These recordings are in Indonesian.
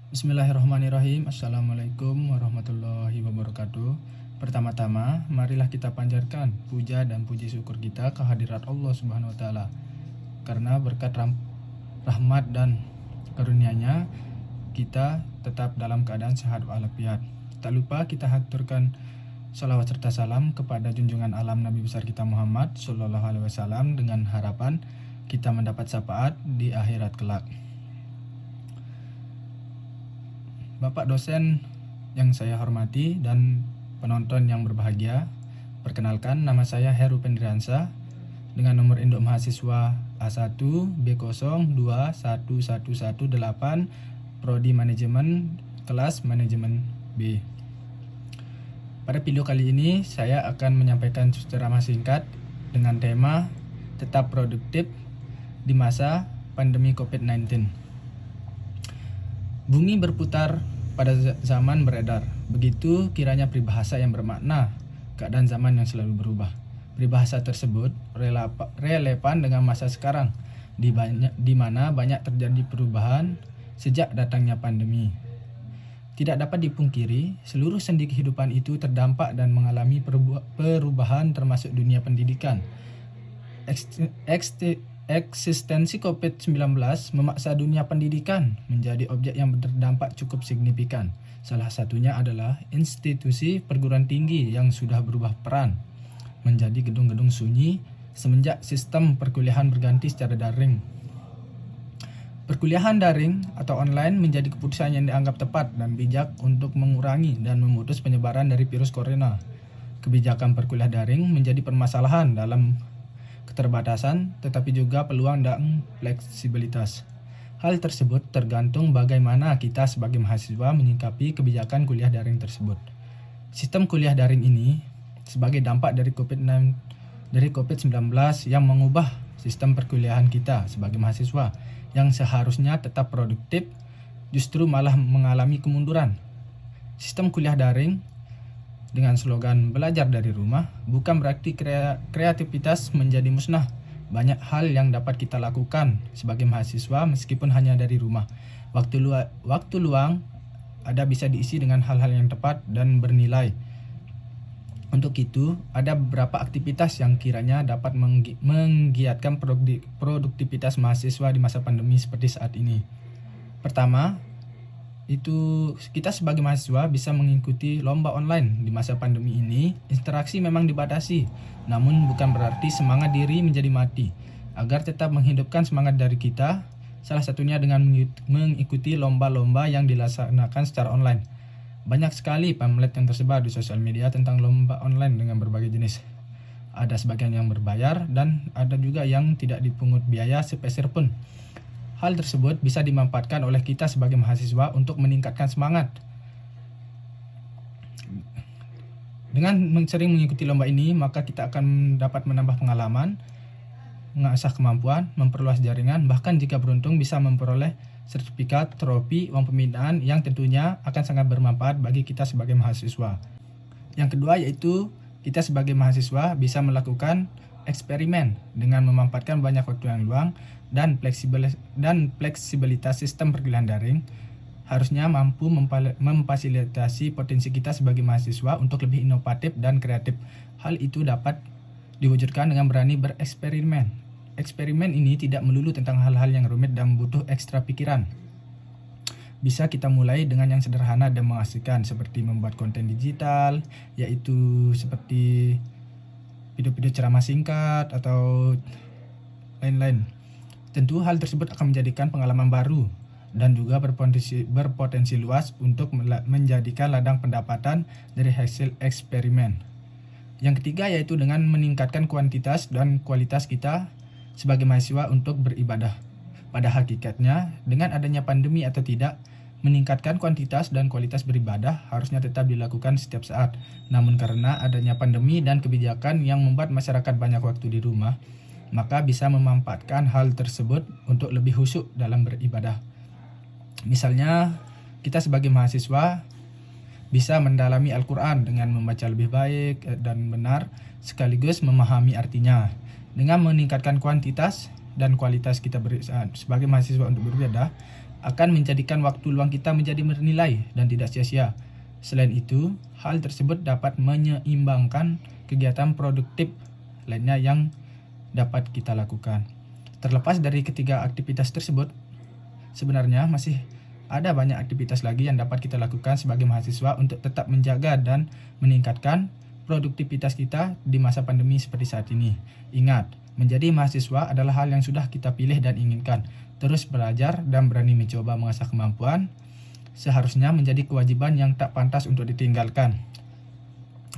Bismillahirrahmanirrahim. Assalamualaikum warahmatullahi wabarakatuh. Pertama-tama, marilah kita panjatkan puja dan puji syukur kita kehadirat Allah Subhanahu wa taala. Karena berkat rahmat dan karunia-Nya kita tetap dalam keadaan sehat walafiat. Tak lupa kita haturkan salawat serta salam kepada junjungan alam Nabi besar kita Muhammad Sallallahu Alaihi Wasallam dengan harapan kita mendapat syafaat di akhirat kelak. Bapak dosen yang saya hormati dan penonton yang berbahagia, perkenalkan nama saya Heru Pendiriansa dengan nomor induk mahasiswa A1B021118 Prodi Manajemen kelas Manajemen B. Pada video kali ini saya akan menyampaikan ceramah singkat dengan tema tetap produktif di masa pandemi COVID-19. Bumi berputar pada zaman beredar. Begitu kiranya peribahasa yang bermakna keadaan zaman yang selalu berubah. Peribahasa tersebut relevan dengan masa sekarang, di mana banyak terjadi perubahan sejak datangnya pandemi. Tidak dapat dipungkiri, seluruh sendi kehidupan itu terdampak dan mengalami perubahan termasuk dunia pendidikan. Eksistensi COVID-19 memaksa dunia pendidikan menjadi objek yang berdampak cukup signifikan. Salah satunya adalah institusi perguruan tinggi yang sudah berubah peran menjadi gedung-gedung sunyi semenjak sistem perkuliahan berganti secara daring. Perkuliahan daring atau online menjadi keputusan yang dianggap tepat dan bijak untuk mengurangi dan memutus penyebaran dari virus corona. Kebijakan perkuliahan daring menjadi permasalahan dalam keterbatasan, tetapi juga peluang dan fleksibilitas. Hal tersebut tergantung bagaimana kita sebagai mahasiswa menyikapi kebijakan kuliah daring tersebut. Sistem kuliah daring ini sebagai dampak dari COVID-19 yang mengubah sistem perkuliahan kita sebagai mahasiswa yang seharusnya tetap produktif justru malah mengalami kemunduran. Sistem kuliah daring dengan slogan belajar dari rumah bukan berarti kreativitas menjadi musnah. Banyak hal yang dapat kita lakukan sebagai mahasiswa meskipun hanya dari rumah. Waktu luang ada bisa diisi dengan hal-hal yang tepat dan bernilai. Untuk itu, ada beberapa aktivitas yang kiranya dapat menggiatkan produktivitas mahasiswa di masa pandemi seperti saat ini. Pertama, itu kita sebagai mahasiswa bisa mengikuti lomba online. Di masa pandemi ini, interaksi memang dibatasi, namun bukan berarti semangat diri menjadi mati. Agar tetap menghidupkan semangat dari kita, salah satunya dengan mengikuti lomba-lomba yang dilaksanakan secara online. Banyak sekali pamflet yang tersebar di sosial media tentang lomba online dengan berbagai jenis. Ada sebagian yang berbayar dan ada juga yang tidak dipungut biaya sepeser pun. Hal tersebut bisa dimanfaatkan oleh kita sebagai mahasiswa untuk meningkatkan semangat. Dengan sering mengikuti lomba ini, maka kita akan dapat menambah pengalaman, mengasah kemampuan, memperluas jaringan, bahkan jika beruntung bisa memperoleh sertifikat, trofi, uang pembinaan yang tentunya akan sangat bermanfaat bagi kita sebagai mahasiswa. Yang kedua yaitu kita sebagai mahasiswa bisa melakukan eksperimen dengan memanfaatkan banyak waktu yang luang dan fleksibilitas sistem perkuliahan daring harusnya mampu memfasilitasi potensi kita sebagai mahasiswa untuk lebih inovatif dan kreatif. Hal itu dapat diwujudkan dengan berani bereksperimen. Eksperimen ini tidak melulu tentang hal-hal yang rumit dan butuh ekstra pikiran. Bisa kita mulai dengan yang sederhana dan mengasihkan seperti membuat konten digital, yaitu seperti video-video ceramah singkat atau lain-lain. Tentu hal tersebut akan menjadikan pengalaman baru dan juga berpotensi luas untuk menjadikan ladang pendapatan dari hasil eksperimen. Yang ketiga yaitu dengan meningkatkan kuantitas dan kualitas kita sebagai mahasiswa untuk beribadah. Pada hakikatnya, dengan adanya pandemi atau tidak, meningkatkan kuantitas dan kualitas beribadah harusnya tetap dilakukan setiap saat. Namun karena adanya pandemi dan kebijakan yang membuat masyarakat banyak waktu di rumah, maka bisa memanfaatkan hal tersebut untuk lebih khusyuk dalam beribadah. Misalnya, kita sebagai mahasiswa bisa mendalami Al-Quran dengan membaca lebih baik dan benar sekaligus memahami artinya. Dengan meningkatkan kuantitas dan kualitas kita sebagai mahasiswa untuk beribadah, akan menjadikan waktu luang kita menjadi bernilai dan tidak sia-sia. Selain itu, hal tersebut dapat menyeimbangkan kegiatan produktif lainnya yang dapat kita lakukan. Terlepas dari ketiga aktivitas tersebut, sebenarnya masih ada banyak aktivitas lagi yang dapat kita lakukan sebagai mahasiswa untuk tetap menjaga dan meningkatkan produktivitas kita di masa pandemi seperti saat ini. Ingat, menjadi mahasiswa adalah hal yang sudah kita pilih dan inginkan. Terus belajar dan berani mencoba mengasah kemampuan seharusnya menjadi kewajiban yang tak pantas untuk ditinggalkan.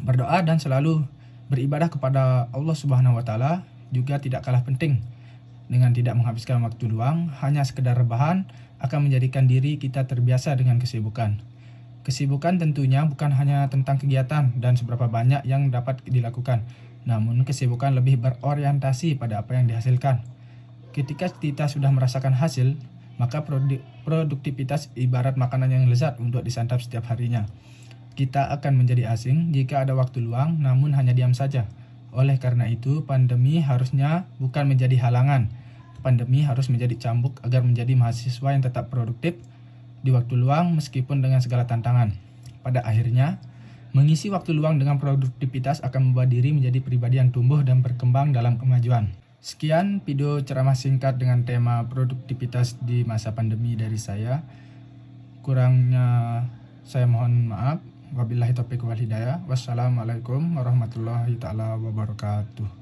Berdoa dan selalu beribadah kepada Allah Subhanahu wa taala juga tidak kalah penting. Dengan tidak menghabiskan waktu luang, hanya sekedar rebahan akan menjadikan diri kita terbiasa dengan kesibukan. Kesibukan tentunya bukan hanya tentang kegiatan dan seberapa banyak yang dapat dilakukan, namun kesibukan lebih berorientasi pada apa yang dihasilkan. Ketika kita sudah merasakan hasil, maka produktivitas ibarat makanan yang lezat untuk disantap setiap harinya. Kita akan menjadi asing jika ada waktu luang namun hanya diam saja. Oleh karena itu, pandemi harusnya bukan menjadi halangan. Pandemi harus menjadi cambuk agar menjadi mahasiswa yang tetap produktif di waktu luang meskipun dengan segala tantangan. Pada akhirnya, mengisi waktu luang dengan produktivitas akan membuat diri menjadi pribadi yang tumbuh dan berkembang dalam kemajuan. Sekian video ceramah singkat dengan tema produktivitas di masa pandemi dari saya. Kurangnya saya mohon maaf. Wabillahi taufiq wal hidayah. Wassalamualaikum warahmatullahi taala wabarakatuh.